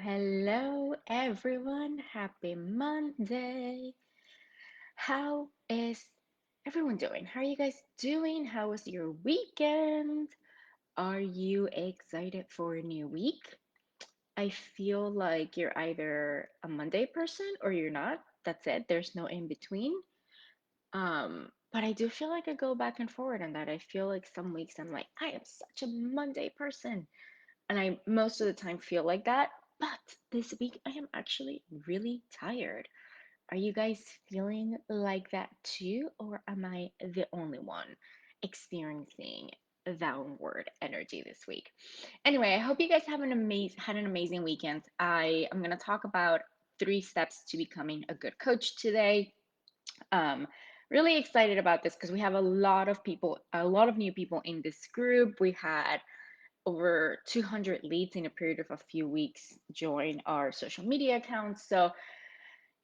Hello, everyone. Happy Monday. How is everyone doing? How are you guys doing? How was your weekend? Are you excited for a new week? I feel like you're either a Monday person or you're not. That's it. There's no in between. But I do feel like I go back and forward on that. I feel like some weeks I'm like, I am such a Monday person. And I most of the time feel like that. But this week I am actually really tired. Are you guys feeling like that too, or am I the only one experiencing downward energy this week? Anyway, I hope you guys have had an amazing weekend. I am going to talk about 3 steps to becoming a good coach today. Um, really excited about this because we have a lot of people, a lot of new people in this group. We had over 200 leads in a period of a few weeks join our social media accounts. So,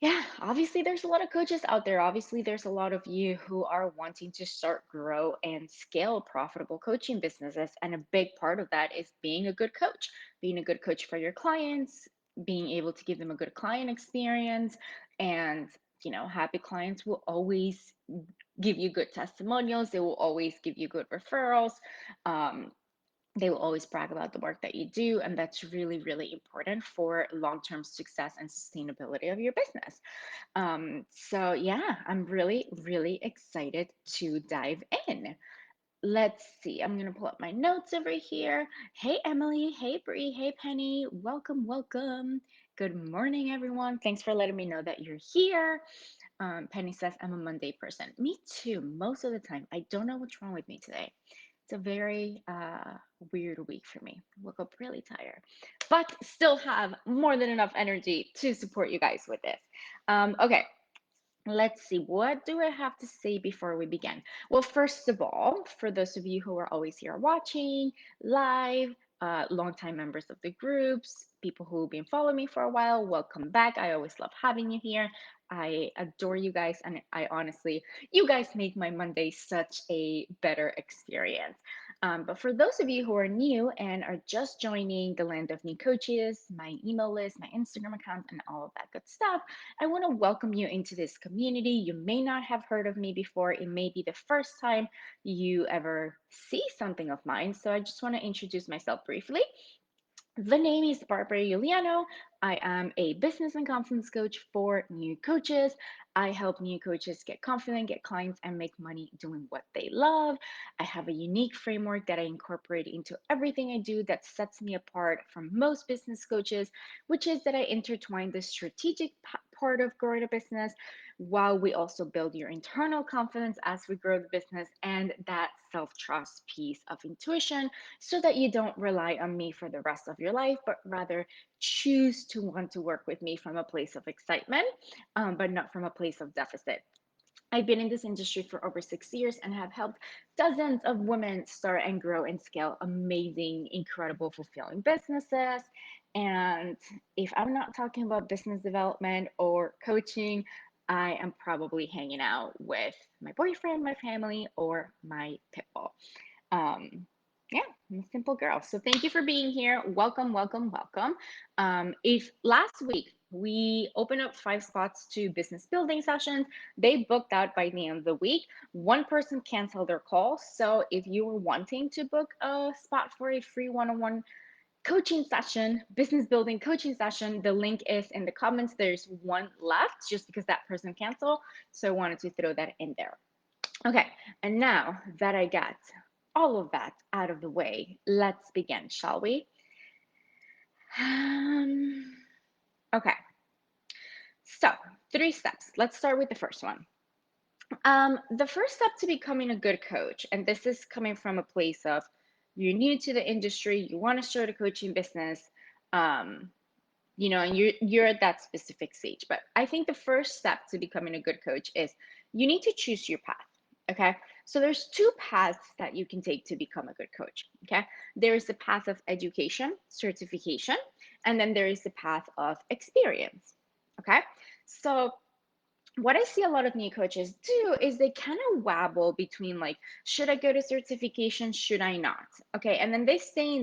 yeah, obviously there's a lot of coaches out there. Obviously, there's a lot of you who are wanting to start, grow, and scale profitable coaching businesses. And a big part of that is being a good coach for your clients, being able to give them a good client experience. And, happy clients will always give you good testimonials, they will always give you good referrals. Um, they will always brag about the work that you do, and that's really, really important for long-term success and sustainability of your business. So yeah, I'm really, really excited to dive in. Let's see, I'm gonna pull up my notes over here. Hey Emily, hey Bree, hey Penny, welcome, welcome. Good morning, everyone. Thanks for letting me know that you're here. Penny says I'm a Monday person. Me too, most of the time. I don't know what's wrong with me today. It's a very weird week for me. Woke up really tired, but still have more than enough energy to support you guys with this. Okay, let's see. What do I have to say before we begin? Well, first of all, for those of you who are always here watching live, longtime members of the groups, people who've been following me for a while, welcome back. I always love having you here. I adore you guys, and I honestly, you guys make my Monday such a better experience. But for those of you who are new and are just joining the land of new coaches, my email list, my Instagram account, and all of that good stuff, I want to welcome you into this community. You may not have heard of me before. It may be the first time you ever see something of mine. So I just want to introduce myself briefly. The name is Barbara Iuliano. I am a business and confidence coach for new coaches. I help new coaches get confident, get clients, and make money doing what they love. I have a unique framework that I incorporate into everything I do that sets me apart from most business coaches, which is that I intertwine the strategic part of growing a business while we also build your internal confidence as we grow the business and that self trust piece of intuition so that you don't rely on me for the rest of your life, but rather choose to want to work with me from a place of excitement, but not from a place of deficit. I've been in this industry for over 6 years and have helped dozens of women start and grow and scale amazing, incredible, fulfilling businesses. And if I'm not talking about business development or coaching, I am probably hanging out with my boyfriend, my family, or my pit bull. Um, yeah, I'm a simple girl. So thank you for being here. Welcome, welcome, welcome. If last week we opened up 5 spots to business building sessions, they booked out by the end of the week. One person canceled their call. So if you were wanting to book a spot for a free one-on-one coaching session, business building coaching session, the link is in the comments. There's one left just because that person canceled. So I wanted to throw that in there. Okay, and now that I got all of that out of the way, let's begin, shall we? Um, okay, so 3 steps. Let's start with the first one. The first step to becoming a good coach, and this is coming from a place of you're new to the industry, you want to start a coaching business, um, and you're at that specific stage. But I think the first step to becoming a good coach is you need to choose your path. Okay. So there's 2 paths that you can take to become a good coach. Okay. There is the path of education, certification, and then there is the path of experience. Okay. So what I see a lot of new coaches do is they kind of wabble between like, should I go to certification? Should I not? Okay. And then they stay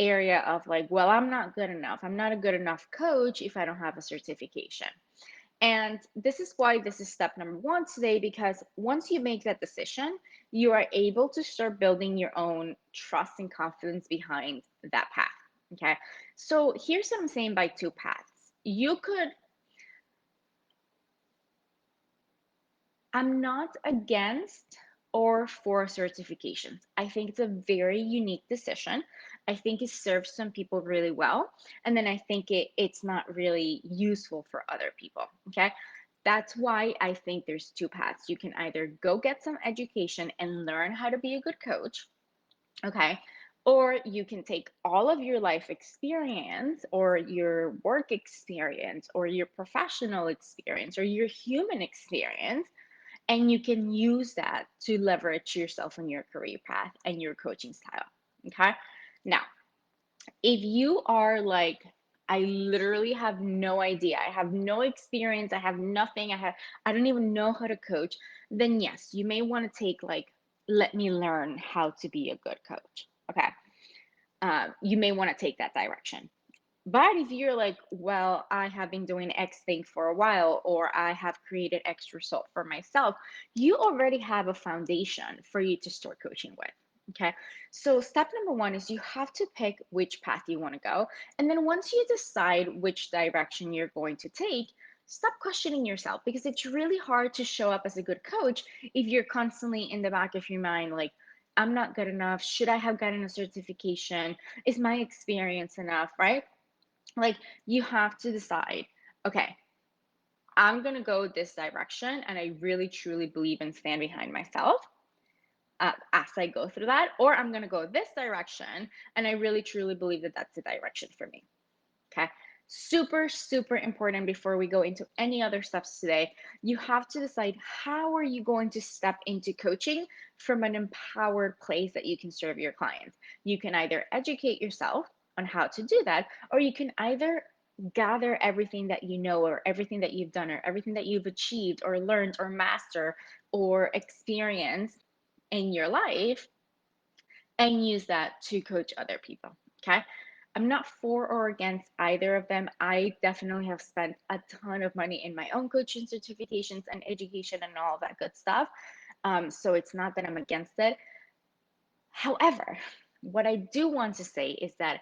area of like, well, I'm not good enough. I'm not a good enough coach if I don't have a certification. And this is why this is step number one today, because once you make that decision, you are able to start building your own trust and confidence behind that path. Okay. So here's what I'm saying by two paths. I'm not against or for certifications. I think it's a very unique decision. I think it serves some people really well. And then I think it's not really useful for other people. Okay. That's why I think there's two paths. You can either go get some education and learn how to be a good coach. Okay. Or you can take all of your life experience or your work experience or your professional experience or your human experience, and you can use that to leverage yourself in your career path and your coaching style. Okay. Now, if you are like, I literally have no idea, I have no experience, I have nothing, I don't even know how to coach, then yes, you may want to take like, let me learn how to be a good coach. Okay. You may want to take that direction. But if you're like, well, I have been doing X thing for a while, or I have created X result for myself, you already have a foundation for you to start coaching with. Okay. So, step number one is you have to pick which path you want to go. And then once you decide which direction you're going to take, stop questioning yourself, because it's really hard to show up as a good coach if you're constantly in the back of your mind, like, I'm not good enough. Should I have gotten a certification? Is my experience enough? Right? Like, you have to decide, okay, I'm going to go this direction and I really truly believe and stand behind myself as I go through that, or I'm going to go this direction and I really truly believe that that's the direction for me. Okay. Super, super important before we go into any other steps today. You have to decide, how are you going to step into coaching from an empowered place that you can serve your clients. You can either educate yourself on how to do that, or you can either gather everything that you know, or everything that you've done, or everything that you've achieved, or learned, or master, or experienced in your life, and use that to coach other people. Okay. I'm not for or against either of them. I definitely have spent a ton of money in my own coaching certifications and education and all that good stuff. So it's not that I'm against it. However, what I do want to say is that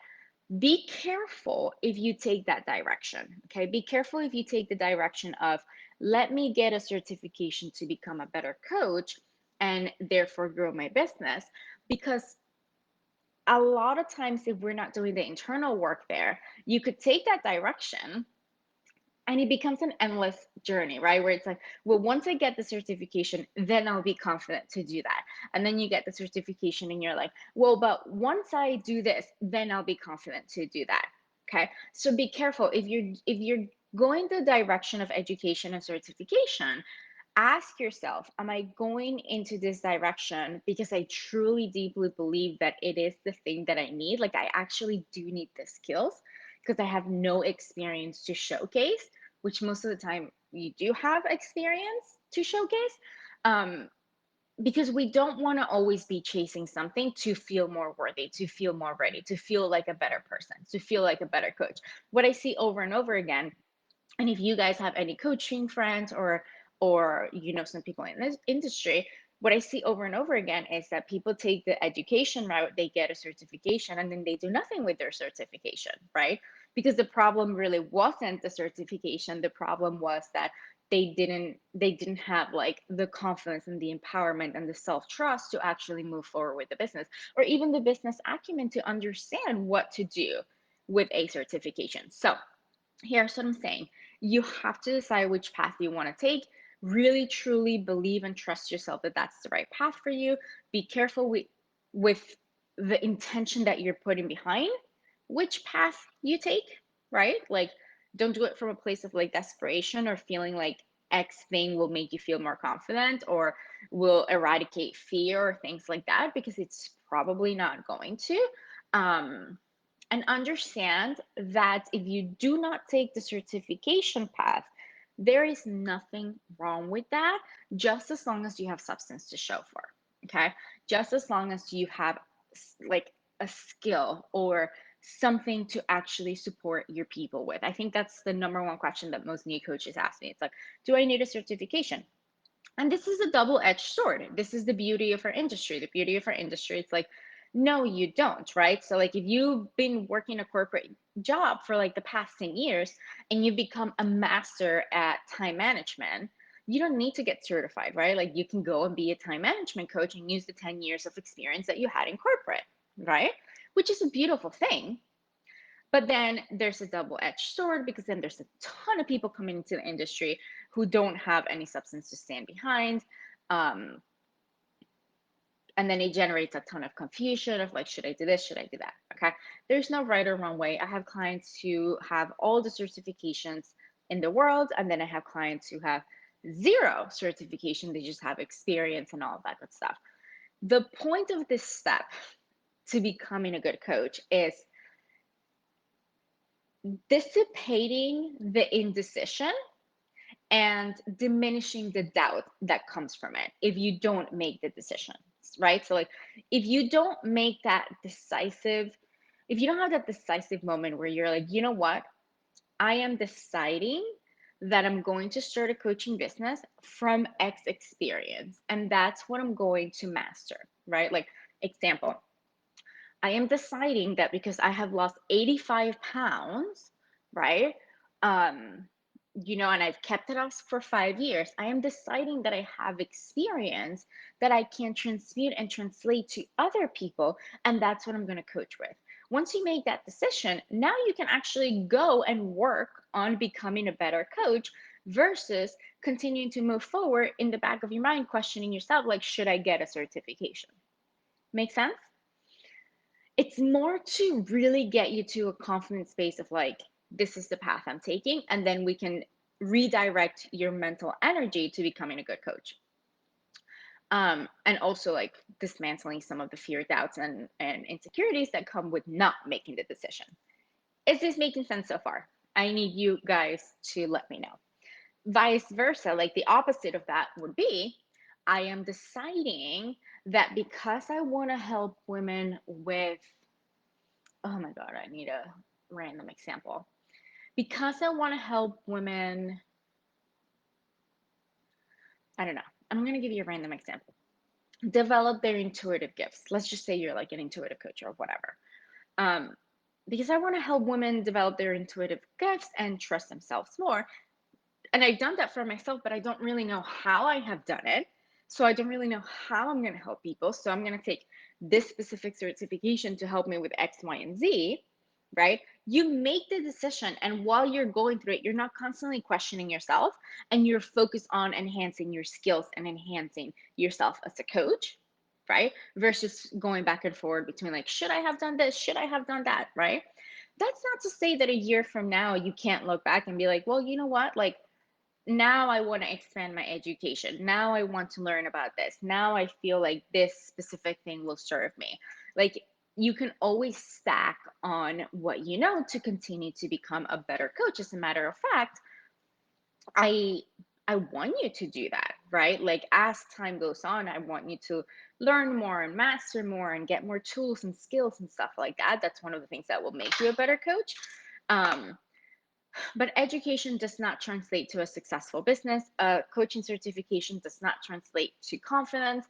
be careful if you take that direction. Okay. Be careful if you take the direction of, let me get a certification to become a better coach and therefore grow my business. Because a lot of times, if we're not doing the internal work there, you could take that direction and it becomes an endless journey, right? Where it's like, well, once I get the certification, then I'll be confident to do that. And then you get the certification and you're like, well, but once I do this, then I'll be confident to do that. Okay. So be careful if you're going the direction of education and certification. Ask yourself, am I going into this direction because I truly deeply believe that it is the thing that I need? Like, I actually do need the skills because I have no experience to showcase, which most of the time you do have experience to showcase. Um, because we don't want to always be chasing something to feel more worthy, to feel more ready, to feel like a better person, to feel like a better coach. What I see over and over again, and if you guys have any coaching friends, or some people in this industry, what I see over and over again is that people take the education route, they get a certification, and then they do nothing with their certification, right? Because the problem really wasn't the certification. The problem was that they didn't have like the confidence and the empowerment and the self-trust to actually move forward with the business, or even the business acumen to understand what to do with a certification. So here's what I'm saying. You have to decide which path you want to take. Really, truly believe and trust yourself that that's the right path for you. Be careful with the intention that you're putting behind which path you take, right? Like, don't do it from a place of like desperation or feeling like X thing will make you feel more confident or will eradicate fear or things like that, because it's probably not going to. Um, and understand that if you do not take the certification path, there is nothing wrong with that, just as long as you have substance to show for. Okay. Just as long as you have like a skill or something to actually support your people with? I think that's the number one question that most new coaches ask me. It's like, do I need a certification? And this is a double-edged sword. This is the beauty of our industry. The beauty of our industry, it's like, no, you don't, right? So like if you've been working a corporate job for like the past 10 years and you become a master at time management, you don't need to get certified, right? Like you can go and be a time management coach and use the 10 years of experience that you had in corporate, right? Which is a beautiful thing. But then there's a double-edged sword because then there's a ton of people coming into the industry who don't have any substance to stand behind. Um, and then it generates a ton of confusion of like, should I do this? Should I do that? Okay. There's no right or wrong way. I have clients who have all the certifications in the world, and then I have clients who have zero certification. They just have experience and all of that good stuff. The point of this step to becoming a good coach is dissipating the indecision and diminishing the doubt that comes from it if you don't make the decisions, right? So, like, if you don't make that decisive, if you don't have that decisive moment where you're like, you know what, I am deciding that I'm going to start a coaching business from X experience, and that's what I'm going to master, right? Like, example, I am deciding that because I have lost 85 pounds, right? Um, and I've kept it off for 5 years. I am deciding that I have experience that I can transmute and translate to other people, and that's what I'm going to coach with. Once you make that decision, now you can actually go and work on becoming a better coach versus continuing to move forward in the back of your mind, questioning yourself, like, should I get a certification? Make sense? It's more to really get you to a confident space of like, this is the path I'm taking, and then we can redirect your mental energy to becoming a good coach. And also like dismantling some of the fear, doubts, and insecurities that come with not making the decision. Is this making sense so far? I need you guys to let me know. Vice versa, like the opposite of that would be, I am deciding that because I want to help women with, oh my God, I need a random example. Because I want to help women, I don't know. I'm going to give you a random example. Develop their intuitive gifts. Let's just say you're like an intuitive coach or whatever. Um, because I want to help women develop their intuitive gifts and trust themselves more. And I've done that for myself, but I don't really know how I have done it. So I don't really know how I'm going to help people. So I'm going to take this specific certification to help me with X, Y, and Z, right? You make the decision. And while you're going through it, you're not constantly questioning yourself, and you're focused on enhancing your skills and enhancing yourself as a coach, right? Versus going back and forward between like, should I have done this? Should I have done that? Right? That's not to say that a year from now you can't look back and be like, well, you know what? Like, now I want to expand my education. Now I want to learn about this. Now I feel like this specific thing will serve me. Like, you can always stack on what you know to continue to become a better coach. As a matter of fact, I I want you to do that, right? Like as time goes on, I want you to learn more and master more and get more tools and skills and stuff like that. That's one of the things that will make you a better coach. Um, but education does not translate to a successful business. Coaching certification does not translate to confidence.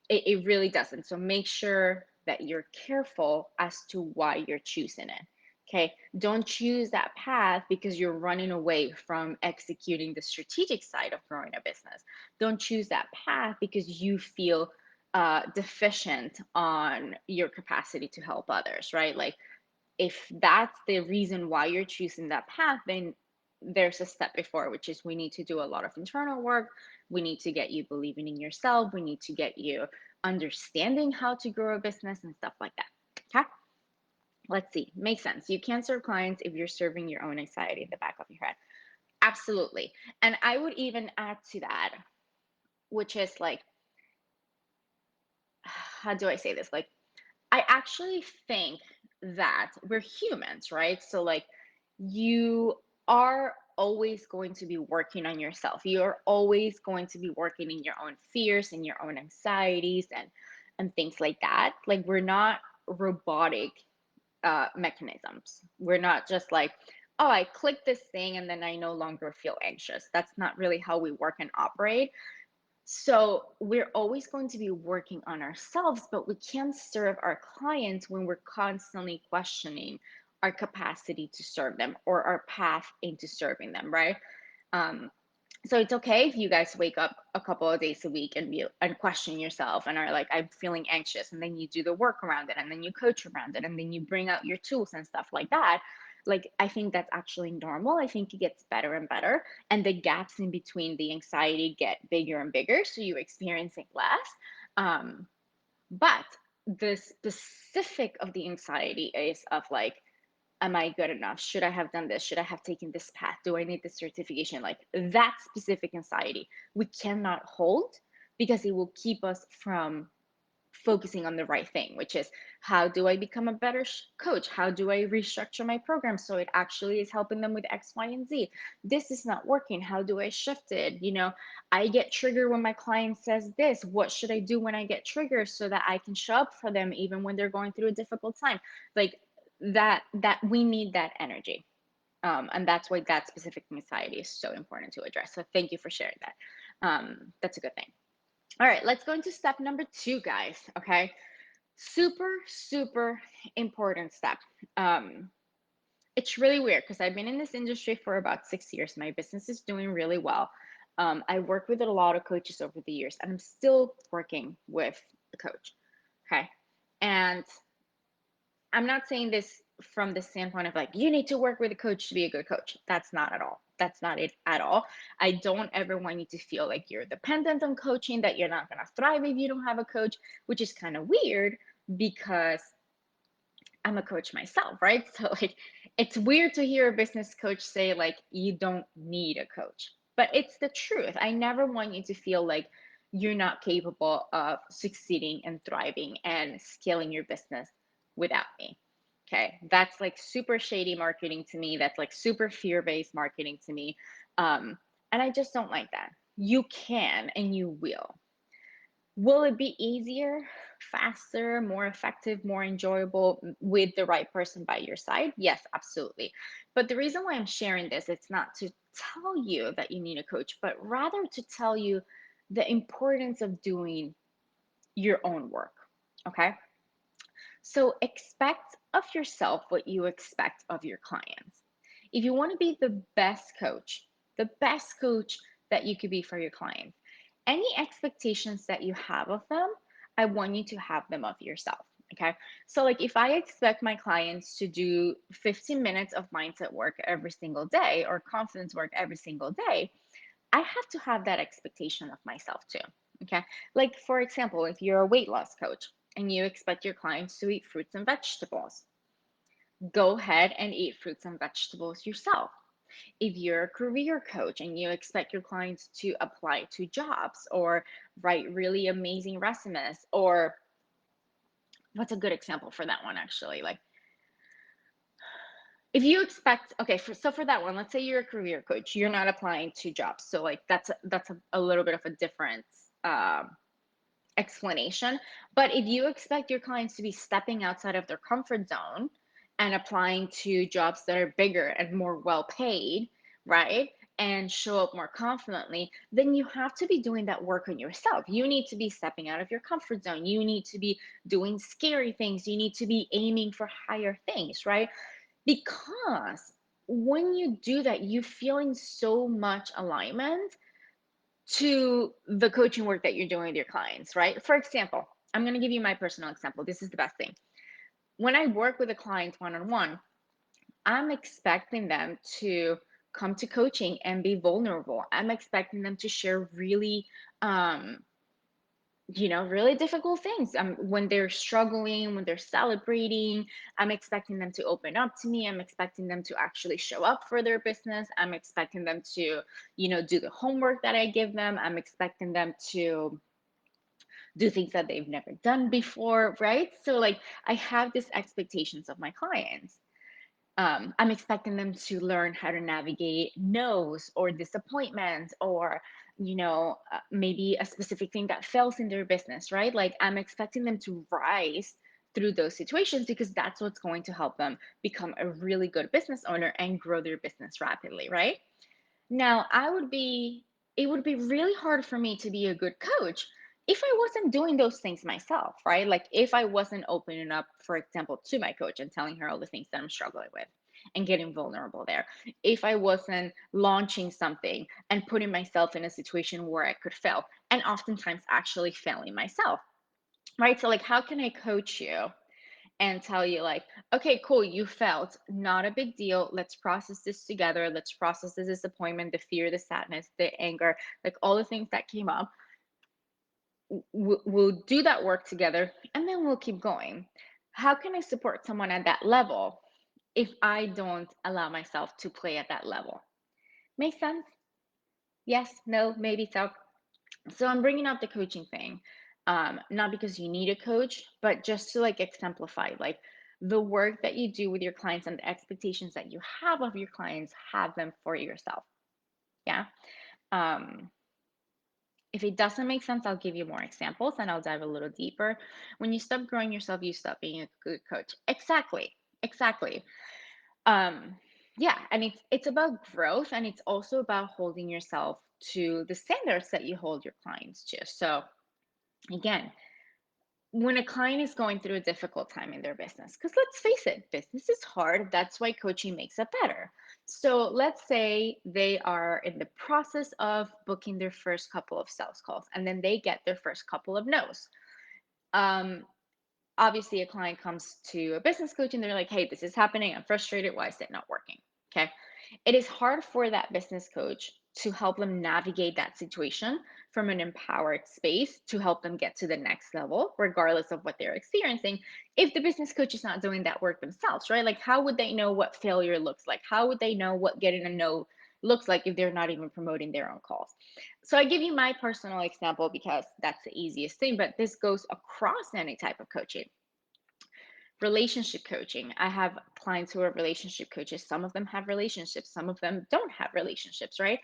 It really doesn't. So make sure that you're careful as to why you're choosing it. Okay. Don't choose that path because you're running away from executing the strategic side of growing a business. Don't choose that path because you feel deficient on your capacity to help others, right? Like, if that's the reason why you're choosing that path, then there's a step before, which is we need to do a lot of internal work. We need to get you believing in yourself. We need to get you understanding how to grow a business and stuff like that. Okay. Let's see. Makes sense. You can't serve clients if you're serving your own anxiety in the back of your head. Absolutely. And I would even add to that, which is like, how do I say this? Like, I actually think that we're humans, right? So, like, you are always going to be working on yourself. You're always going to be working in your own fears and your own anxieties and things like that. Like, we're not robotic mechanisms. We're not just like, oh, I click this thing and then I no longer feel anxious. That's not really how we work and operate. So we're always going to be working on ourselves, but we can't serve our clients when we're constantly questioning our capacity to serve them or our path into serving them, right? Um, so it's okay if you guys wake up a couple of days a week and question yourself and are like, I'm feeling anxious, and then you do the work around it, and then you coach around it, and then you bring out your tools and stuff like that. Like, I think that's actually normal. I think it gets better and better, and the gaps in between the anxiety get bigger and bigger, so you experience it less. um, but the specific of the anxiety is of like, am I good enough? Should I have done this? Should I have taken this path? Do I need this certification? Like that specific anxiety, we cannot hold, because it will keep us from focusing on the right thing, which is, how do I become a better coach? How do I restructure my program so it actually is helping them with X, Y, and Z? This is not working. How do I shift it? I get triggered when my client says this. What should I do when I get triggered so that I can show up for them even when they're going through a difficult time? Like that we need that energy. And that's why that specific anxiety is so important to address. So thank you for sharing that. That's a good thing. All right, let's go into step number 2, guys. Okay, super, super important step. Um, it's really weird because I've been in this industry for about 6 years. My business is doing really well. I work with a lot of coaches over the years, and I'm still working with a coach. Okay, and I'm not saying this from the standpoint of like, you need to work with a coach to be a good coach. That's not at all. That's not it at all. I don't ever want you to feel like you're dependent on coaching, that you're not going to thrive if you don't have a coach, which is kind of weird because I'm a coach myself, right? So like, it's weird to hear a business coach say like, you don't need a coach, but it's the truth. I never want you to feel like you're not capable of succeeding and thriving and scaling your business without me. Okay, that's like super shady marketing to me. That's like super fear-based marketing to me. And I just don't like that. You can and you will. Will it be easier, faster, more effective, more enjoyable with the right person by your side? Yes, absolutely. But the reason why I'm sharing this, it's not to tell you that you need a coach, but rather to tell you the importance of doing your own work. Okay. So expect of yourself what you expect of your clients. If you want to be the best coach that you could be for your clients, any expectations that you have of them, I want you to have them of yourself. Okay. So, like, if I expect my clients to do 15 minutes of mindset work every single day or confidence work every single day, I have to have that expectation of myself too. Okay. Like, for example, if you're a weight loss coach and you expect your clients to eat fruits and vegetables, go ahead and eat fruits and vegetables yourself. If you're a career coach and you expect your clients to apply to jobs or write really amazing resumes, or what's a good example for that one actually? Like, if you expect, okay, so for that one, let's say you're a career coach, you're not applying to jobs. So like that's a little bit of a different explanation. But if you expect your clients to be stepping outside of their comfort zone and applying to jobs that are bigger and more well paid, right? And show up more confidently, then you have to be doing that work on yourself. You need to be stepping out of your comfort zone. You need to be doing scary things. You need to be aiming for higher things, right? Because when you do that, you feel in so much alignment to the coaching work that you're doing with your clients, right? For example, I'm going to give you my personal example. This is the best thing. When I work with a client one on one, I'm expecting them to come to coaching and be vulnerable. I'm expecting them to share really, really difficult things. When they're struggling, when they're celebrating, I'm expecting them to open up to me. I'm expecting them to actually show up for their business. I'm expecting them to, do the homework that I give them. I'm expecting them to do things that they've never done before, right? So, like, I have these expectations of my clients. I'm expecting them to learn how to navigate no's or disappointments, or maybe a specific thing that fails in their business, right? Like, I'm expecting them to rise through those situations, because that's what's going to help them become a really good business owner and grow their business rapidly, right? Now, it would be really hard for me to be a good coach if I wasn't doing those things myself, right? Like if I wasn't opening up, for example, to my coach and telling her all the things that I'm struggling with and getting vulnerable there. If I wasn't launching something and putting myself in a situation where I could fail, and oftentimes actually failing myself, right? So, like, how can I coach you and tell you, like, okay, cool, you felt, not a big deal, let's process this together, let's process the disappointment, the fear, the sadness, the anger, like all the things that came up. We'll do that work together and then we'll keep going. How can I support someone at that level if I don't allow myself to play at that level? Make sense? Yes, no, maybe so. So I'm bringing up the coaching thing, not because you need a coach, but just to like exemplify, like, the work that you do with your clients and the expectations that you have of your clients, have them for yourself. Yeah. Um, if it doesn't make sense, I'll give you more examples and I'll dive a little deeper. When you stop growing yourself, you stop being a good coach. Exactly. Exactly. Um, yeah, and it's about growth, and it's also about holding yourself to the standards that you hold your clients to. So again, when a client is going through a difficult time in their business, because let's face it, business is hard. That's why coaching makes it better. So let's say they are in the process of booking their first couple of sales calls, and then they get their first couple of no's. Um, Obviously, a client comes to a business coach and they're like, hey, this is happening. I'm frustrated. Why is it not working? Okay. It is hard for that business coach to help them navigate that situation from an empowered space to help them get to the next level, regardless of what they're experiencing. If the business coach is not doing that work themselves, right? Like, how would they know what failure looks like? How would they know what getting a no looks like if they're not even promoting their own calls? So I give you my personal example because that's the easiest thing, but this goes across any type of coaching. Relationship coaching. I have clients who are relationship coaches. Some of them have relationships, some of them don't have relationships, right?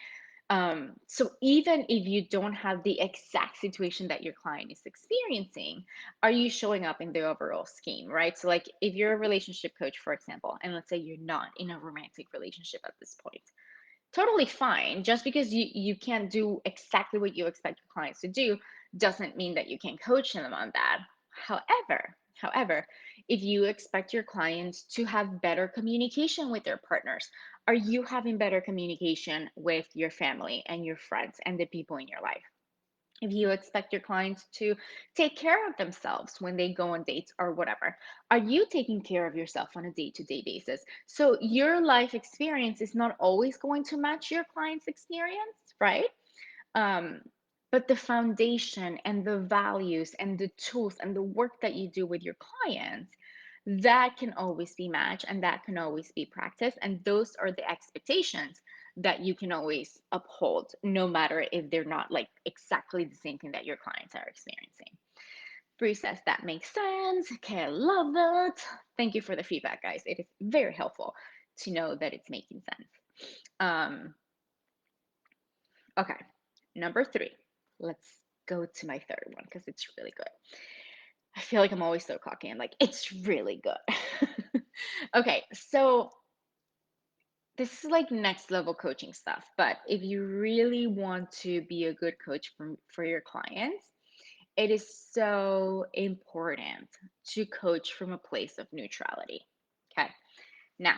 So even if you don't have the exact situation that your client is experiencing, are you showing up in the overall scheme, right? So, like, if you're a relationship coach, for example, and let's say you're not in a romantic relationship at this point, totally fine. Just because you can't do exactly what you expect your clients to do doesn't mean that you can coach them on that. However, if you expect your clients to have better communication with their partners, are you having better communication with your family and your friends and the people in your life? If you expect your clients to take care of themselves when they go on dates or whatever, are you taking care of yourself on a day-to-day basis? So your life experience is not always going to match your client's experience, right? um, but the foundation and the values and the tools and the work that you do with your clients, that can always be matched and that can always be practiced, and those are the expectations that you can always uphold, no matter if they're not like exactly the same thing that your clients are experiencing. Bree says that makes sense. Okay, I love that. Thank you for the feedback, guys. It is very helpful to know that it's making sense. um, Okay, number three. Let's go to my third one because it's really good. I feel like I'm always so cocky and like, it's really good. Okay, so this is like next level coaching stuff, but if you really want to be a good coach for your clients, it is so important to coach from a place of neutrality. Okay, now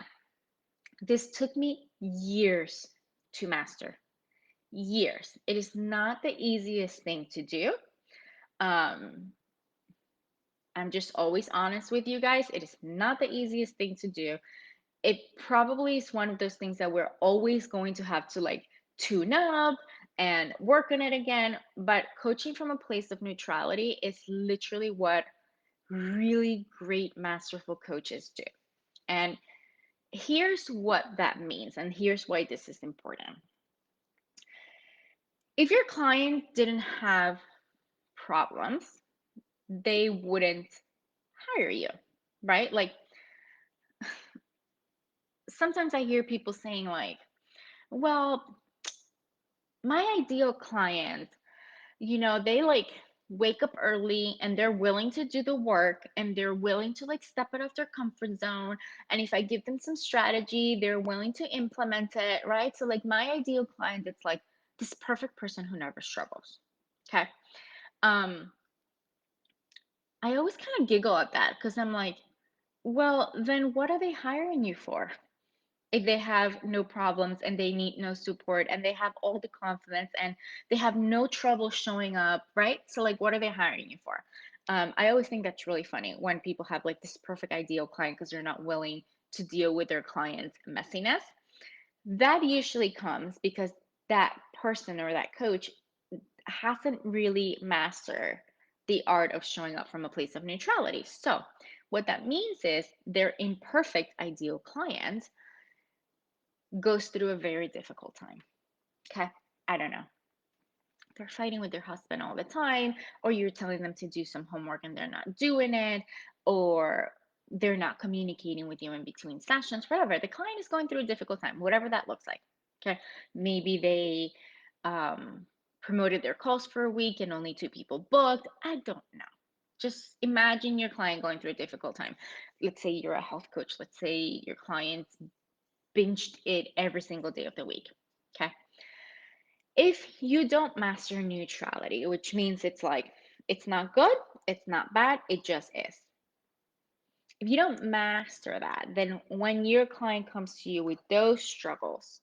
this took me years to master. Years. It is not the easiest thing to do. Um, I'm just always honest with you guys. It is not the easiest thing to do. It probably is one of those things that we're always going to have to like tune up and work on it again. But coaching from a place of neutrality is literally what really great masterful coaches do. And here's what that means, and here's why this is important. If your client didn't have problems, they wouldn't hire you, right? Like, sometimes I hear people saying, like, well, my ideal client, they like wake up early and they're willing to do the work and they're willing to like step out of their comfort zone. And if I give them some strategy, they're willing to implement it, right? So, like, my ideal client, it's like this perfect person who never struggles. Okay. Um, I always kind of giggle at that because I'm like, well, then what are they hiring you for? If they have no problems and they need no support and they have all the confidence and they have no trouble showing up, right? So, like, what are they hiring you for? I always think that's really funny when people have like this perfect ideal client because they're not willing to deal with their client's messiness. That usually comes because that person or that coach hasn't really mastered the art of showing up from a place of neutrality. So, what that means is their imperfect ideal client goes through a very difficult time. Okay. I don't know. They're fighting with their husband all the time, or you're telling them to do some homework and they're not doing it, or they're not communicating with you in between sessions, whatever. The client is going through a difficult time, whatever that looks like. Okay. Maybe they promoted their calls for a week and only two people booked. I don't know. Just imagine your client going through a difficult time. Let's say you're a health coach. Let's say your client binged it every single day of the week. Okay. If you don't master neutrality, which means it's like, it's not good, it's not bad, it just is. If you don't master that, then when your client comes to you with those struggles,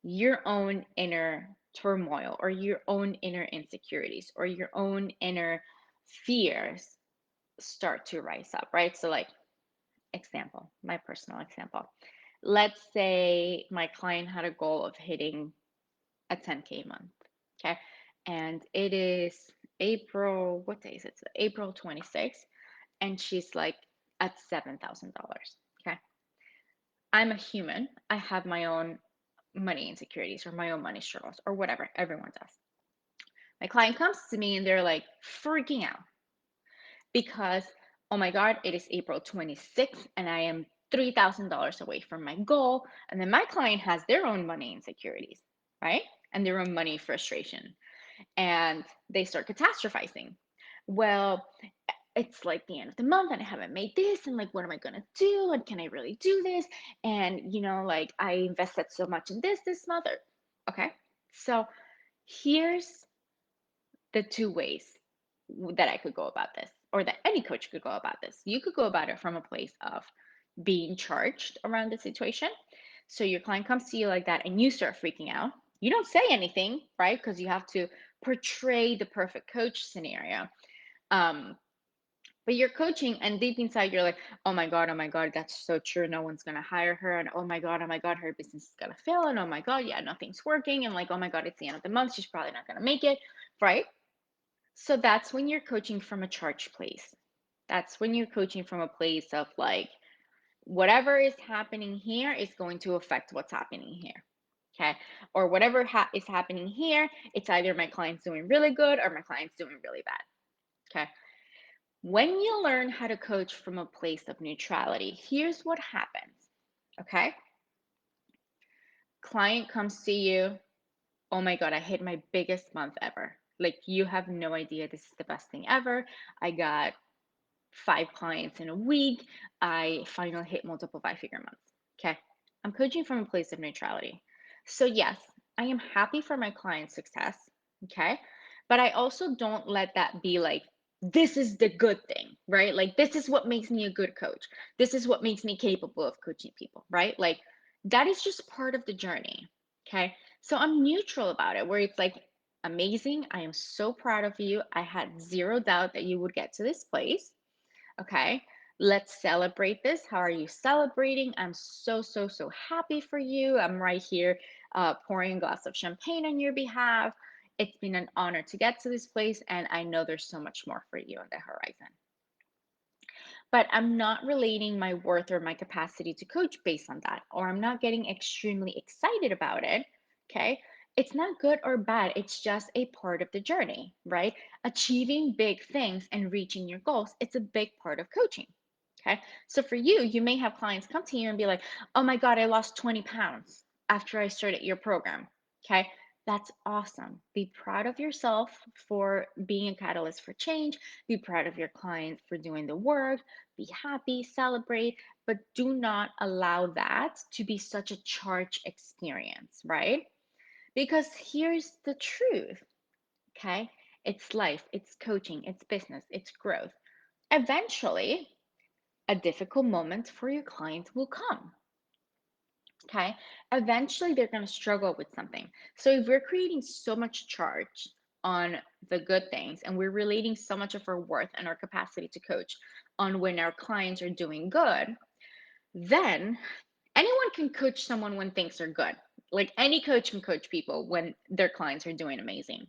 your own inner turmoil or your own inner insecurities or your own inner fears start to rise up, right? So, like, example, my personal example. Let's say my client had a goal of hitting a 10K month. Okay. And it is April, what day is it? April 26th. And she's like at $7,000. Okay. I'm a human. I have my own money insecurities or my own money struggles or whatever. Everyone does. My client comes to me and they're like freaking out because, oh my God, it is April 26th and I am $3,000 away from my goal. And then my client has their own money insecurities, right? And their own money frustration. And they start catastrophizing. Well, it's like the end of the month and I haven't made this, and like, what am I gonna do? And can I really do this? And like, I invested so much in this month. Okay, so here's the two ways that I could go about this, or that any coach could go about this. You could go about it from a place of being charged around the situation. So your client comes to you like that and you start freaking out. You don't say anything, right? Because you have to portray the perfect coach scenario. Um, but you're coaching, and deep inside, you're like, oh my God, that's so true. No one's going to hire her. And oh my God, her business is going to fail. And oh my God, yeah, nothing's working. And like, oh my God, it's the end of the month. She's probably not going to make it, right? So that's when you're coaching from a charge place. That's when you're coaching from a place of like, whatever is happening here is going to affect what's happening here. Okay. Or whatever is happening here, it's either my client's doing really good or my client's doing really bad. Okay. When you learn how to coach from a place of neutrality, here's what happens. Okay. Client comes to you. Oh my God, I hit my biggest month ever. Like, you have no idea. This is the best thing ever. I got 5 clients in a week. I finally hit multiple 5-figure months. Okay. I'm coaching from a place of neutrality. So, yes, I am happy for my client's success. Okay. But I also don't let that be like, this is the good thing, right? Like, this is what makes me a good coach. This is what makes me capable of coaching people, right? Like, that is just part of the journey. Okay. So, I'm neutral about it, where it's like, amazing. I am so proud of you. I had zero doubt that you would get to this place. Okay, let's celebrate this. How are you celebrating? I'm so, so, so happy for you. I'm right here pouring a glass of champagne on your behalf. It's been an honor to get to this place, and I know there's so much more for you on the horizon. But I'm not relating my worth or my capacity to coach based on that, or I'm not getting extremely excited about it. Okay. It's not good or bad. It's just a part of the journey, right? Achieving big things and reaching your goals, it's a big part of coaching. Okay. So for you, you may have clients come to you and be like, oh my God, I lost 20 pounds after I started your program. Okay. That's awesome. Be proud of yourself for being a catalyst for change. Be proud of your client for doing the work. Be happy, celebrate, but do not allow that to be such a charged experience, right? Because here's the truth, okay? It's life, it's coaching, it's business, it's growth. Eventually, a difficult moment for your client will come. Okay. Eventually, they're going to struggle with something. So, if we're creating so much charge on the good things and we're relating so much of our worth and our capacity to coach on when our clients are doing good, then anyone can coach someone when things are good. Like any coach can coach people when their clients are doing amazing.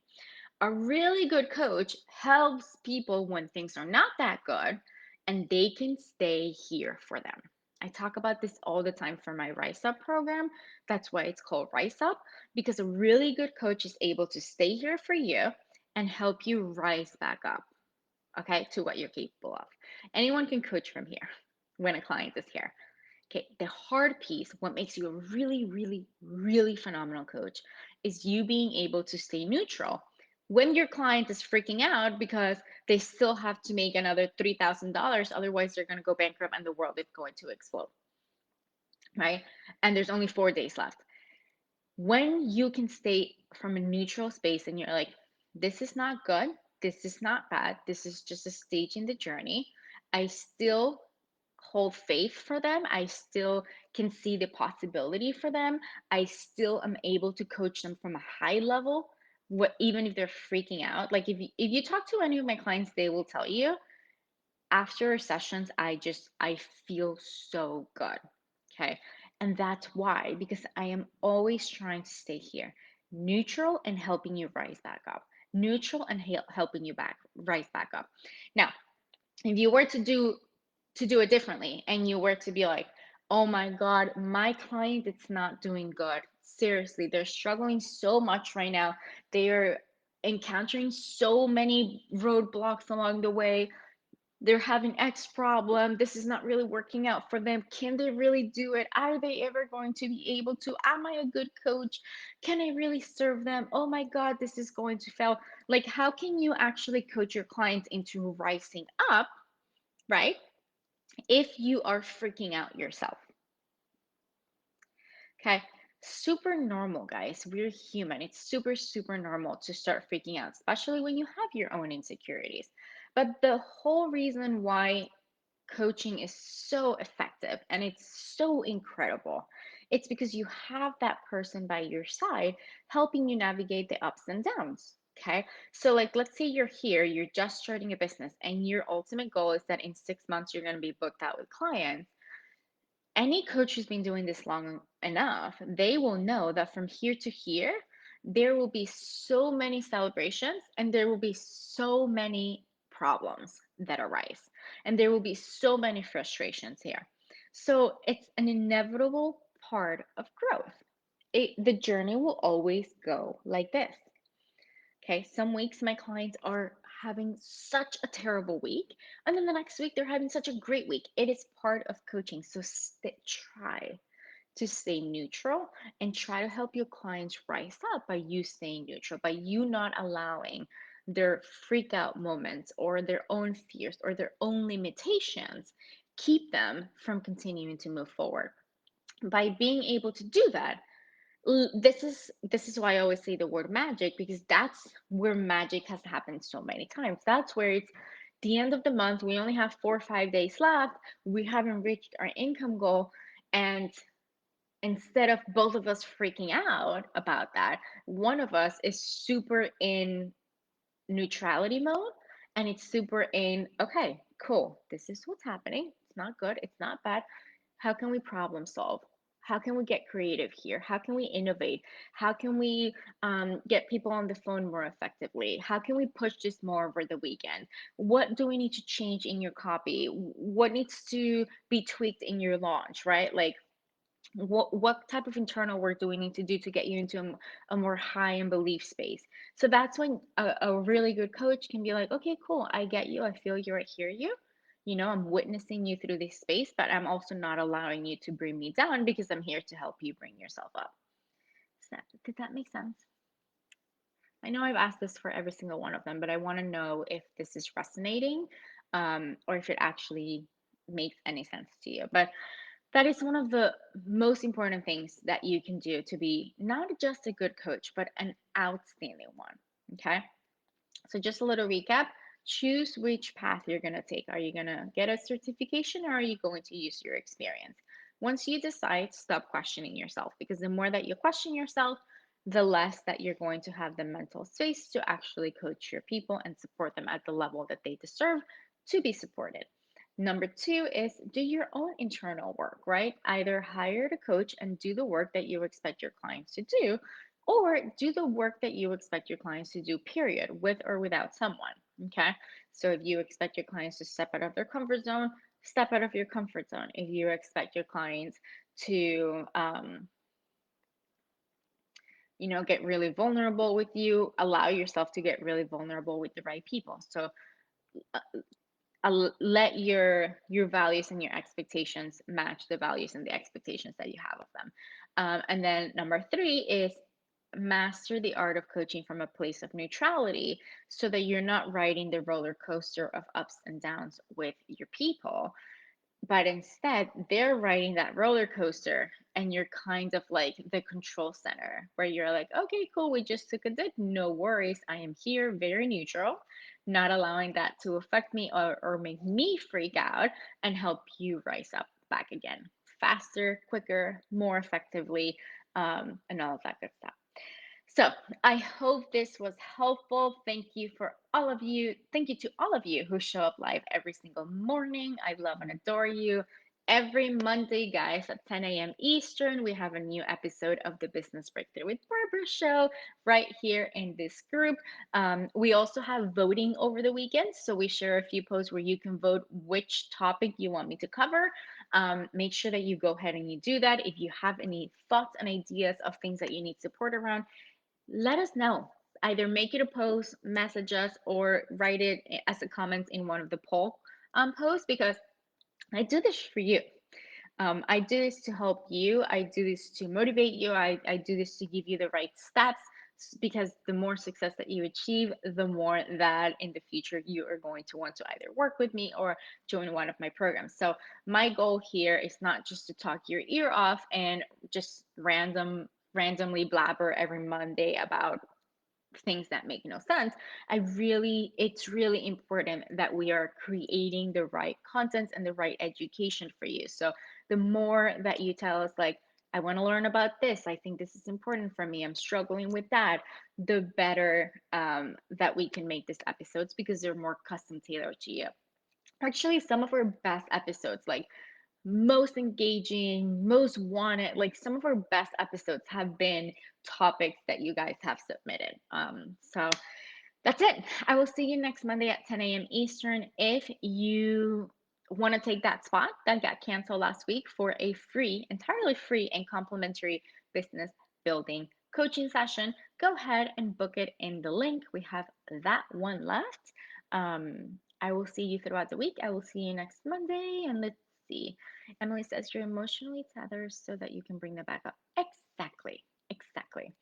A really good coach helps people when things are not that good and they can stay here for them. I talk about this all the time for my Rise Up program. That's why it's called Rise Up, because a really good coach is able to stay here for you and help you rise back up, okay, to what you're capable of. Anyone can coach from here when a client is here. Okay, the hard piece, what makes you a really, really, really phenomenal coach, is you being able to stay neutral when your client is freaking out because they still have to make another $3,000. Otherwise, they're going to go bankrupt and the world is going to explode, right? And there's only 4 days left. When you can stay from a neutral space and you're like, this is not good, this is not bad, this is just a stage in the journey, I still hold faith for them. I still can see the possibility for them. I still am able to coach them from a high level, what even if they're freaking out. Like if you talk to any of my clients, they will tell you after sessions, I feel so good. Okay. And that's why, because I am always trying to stay here, neutral and helping you rise back up. Neutral and helping you back rise back up. Now, if you were to do it differently and you were to be like, oh my god, my client is not doing good, seriously, they're struggling so much right now, they are encountering so many roadblocks along the way, they're having X problem, this is not really working out for them, can they really do it, are they ever going to be able to, am I a good coach, can I really serve them, oh my god, this is going to fail. Like, how can you actually coach your clients into rising up, right? If you are freaking out yourself. Okay. Super normal, guys. We're human. It's super, super normal to start freaking out, especially when you have your own insecurities. But the whole reason why coaching is so effective and it's so incredible, it's because you have that person by your side helping you navigate the ups and downs. Okay. So, like, let's say you're here, you're just starting a business, and your ultimate goal is that in 6 months, you're going to be booked out with clients. Any coach who's been doing this long enough, they will know that from here to here, there will be so many celebrations and there will be so many problems that arise. And there will be so many frustrations here. So it's an inevitable part of growth. The journey will always go like this. Okay, some weeks my clients are having such a terrible week, and then the next week they're having such a great week. It is part of coaching. So try to stay neutral and try to help your clients rise up by you staying neutral, by you not allowing their freak out moments or their own fears or their own limitations keep them from continuing to move forward. By being able to do that, this is why I always say the word magic, because that's where magic has happened so many times. That's where it's the end of the month, we only have 4 or 5 days left, we haven't reached our income goal, and instead of both of us freaking out about that, one of us is super in neutrality mode and it's super in, okay, cool, this is what's happening, it's not good, it's not bad, how can we problem solve, how can we get creative here, how can we innovate, how can we get people on the phone more effectively, how can we push this more over the weekend, what do we need to change in your copy, what needs to be tweaked in your launch, right? Like, what type of internal work do we need to do to get you into a more high and belief space? So that's when a really good coach can be like, okay, cool, I get you, I feel you, I hear you, I'm witnessing you through this space, but I'm also not allowing you to bring me down because I'm here to help you bring yourself up. So, did that make sense? I know I've asked this for every single one of them, but I want to know if this is resonating, or if it actually makes any sense to you. But that is one of the most important things that you can do to be not just a good coach, but an outstanding one. Okay. So, just a little recap, choose which path you're going to take. Are you going to get a certification, or are you going to use your experience? Once you decide, stop questioning yourself, because the more that you question yourself, the less that you're going to have the mental space to actually coach your people and support them at the level that they deserve to be supported. Number two is do your own internal work, right? Either hire a coach and do the work that you expect your clients to do, or do the work that you expect your clients to do, period, with or without someone. Okay. So if you expect your clients to step out of their comfort zone, step out of your comfort zone. If you expect your clients to, get really vulnerable with you, allow yourself to get really vulnerable with the right people. So let your values and your expectations match the values and the expectations that you have of them. And then number three is master the art of coaching from a place of neutrality, so that you're not riding the roller coaster of ups and downs with your people, but instead they're riding that roller coaster, and you're kind of like the control center, where you're like, okay, cool, we just took a dip, no worries, I am here, very neutral, not allowing that to affect me, or make me freak out, and help you rise up back again faster, quicker, more effectively, and all of that good stuff. So I hope this was helpful. Thank you for all of you. Thank you to all of you who show up live every single morning. I love and adore you. Every Monday, guys, at 10 a.m. Eastern, we have a new episode of the Business Breakthrough with Barbara show right here in this group. We also have voting over the weekend. So we share a few posts where you can vote which topic you want me to cover. Make sure that you go ahead and you do that. If you have any thoughts and ideas of things that you need support around, let us know. Either make it a post, message us, or write it as a comment in one of the poll posts, because I do this for you. I do this to help you. I do this to motivate you. I do this to give you the right steps, because the more success that you achieve, the more that in the future you are going to want to either work with me or join one of my programs. So my goal here is not just to talk your ear off and just randomly blabber every Monday about things that make no sense. It's really important that we are creating the right content and the right education for you. So the more that you tell us, like, I want to learn about this, I think this is important for me, I'm struggling with that, the better that we can make these episodes, because they're more custom tailored to you. Actually, some of our best episodes, like most engaging, most wanted, like some of our best episodes have been topics that you guys have submitted. So that's it. I will see you next Monday at 10 a.m. Eastern. If you want to take that spot that got canceled last week for a free, entirely free and complimentary business building coaching session, go ahead and book it in the link. We have that one left. I will see you throughout the week. I will see you next Monday. And let's see. Emily says you're emotionally tethered so that you can bring them back up. Exactly. Exactly.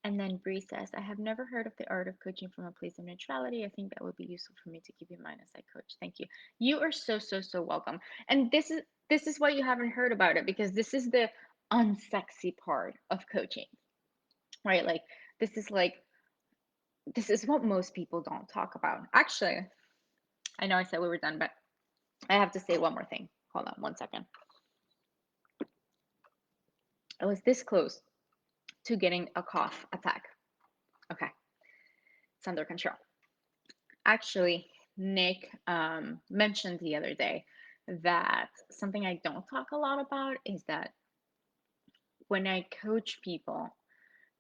And then Bree says, I have never heard of the art of coaching from a place of neutrality. I think that would be useful for me to keep in mind as I coach. Thank you. You are so, so, so welcome. And this is why you haven't heard about it, because this is the unsexy part of coaching, right? Like this is what most people don't talk about. Actually, I know I said we were done, but I have to say one more thing. Hold on one second. I was this close to getting a cough attack. Okay, it's under control. Actually, Nick mentioned the other day that something I don't talk a lot about is that when I coach people,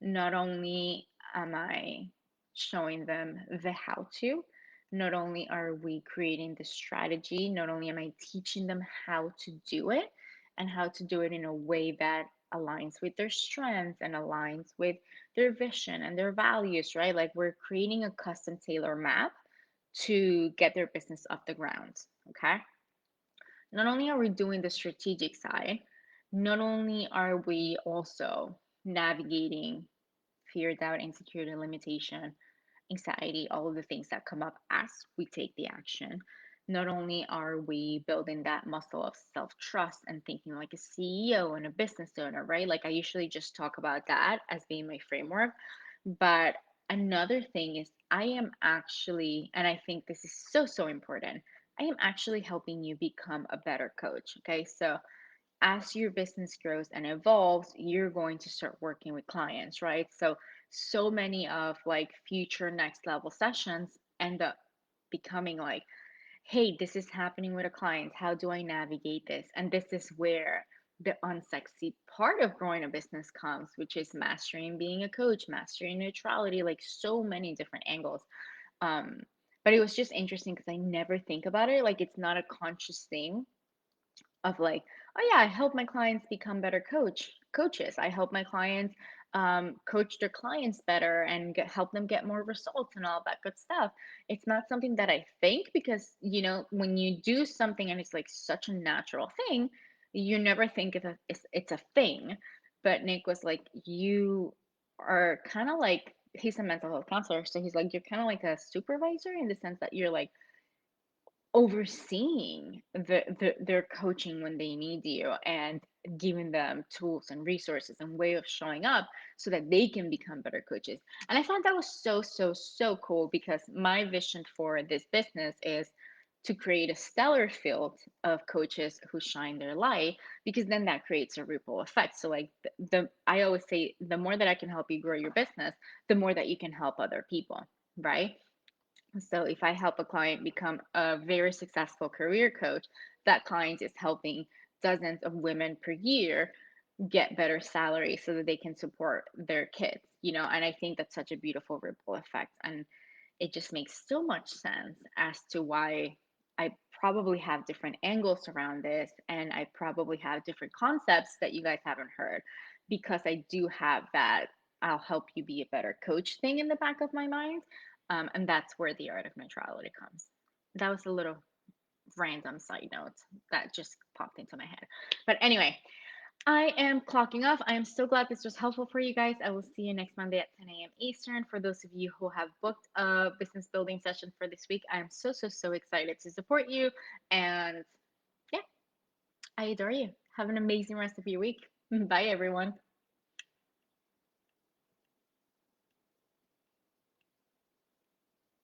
not only am I showing them the how to, not only are we creating the strategy, not only am I teaching them how to do it, and how to do it in a way that aligns with their strengths and aligns with their vision and their values, right? Like, we're creating a custom tailor map to get their business off the ground. Okay. Not only are we doing the strategic side, not only are we also navigating fear, doubt, insecurity, limitation, anxiety, all of the things that come up as we take the action. Not only are we building that muscle of self trust and thinking like a CEO and a business owner, right? Like I usually just talk about that as being my framework. But another thing is, I am actually, and I think this is so, so important, I am actually helping you become a better coach. Okay. So, as your business grows and evolves, you're going to start working with clients, right? So, so many of like future next level sessions end up becoming like, hey, this is happening with a client. How do I navigate this? And this is where the unsexy part of growing a business comes, which is mastering being a coach, mastering neutrality, like so many different angles. Um, but it was just interesting because I never think about it. Like it's not a conscious thing of like, oh yeah, I help my clients become better coaches. I help my clients coach their clients better and help them get more results and all that good stuff. It's not something that I think because when you do something and it's like such a natural thing, you never think it's a thing. But Nick was like, you are kind of like he's a mental health counselor, so he's like you're kind of like a supervisor in the sense that you're like overseeing their coaching when they need you and giving them tools and resources and way of showing up so that they can become better coaches. And I thought that was so so so cool because my vision for this business is to create a stellar field of coaches who shine their light, because then that creates a ripple effect. So like the I always say, the more that I can help you grow your business, the more that you can help other people, right? So if I help a client become a very successful career coach, that client is helping dozens of women per year get better salary so that they can support their kids. And I think that's such a beautiful ripple effect. And it just makes so much sense as to why I probably have different angles around this and I probably have different concepts that you guys haven't heard, because I do have that I'll help you be a better coach thing in the back of my mind. And that's where the art of neutrality comes. That was a little random side note that just popped into my head. But anyway, I am clocking off. I am so glad this was helpful for you guys. I will see you next Monday at 10 a.m. Eastern. For those of you who have booked a business building session for this week, I am so, so, so excited to support you. And yeah, I adore you. Have an amazing rest of your week. Bye, everyone.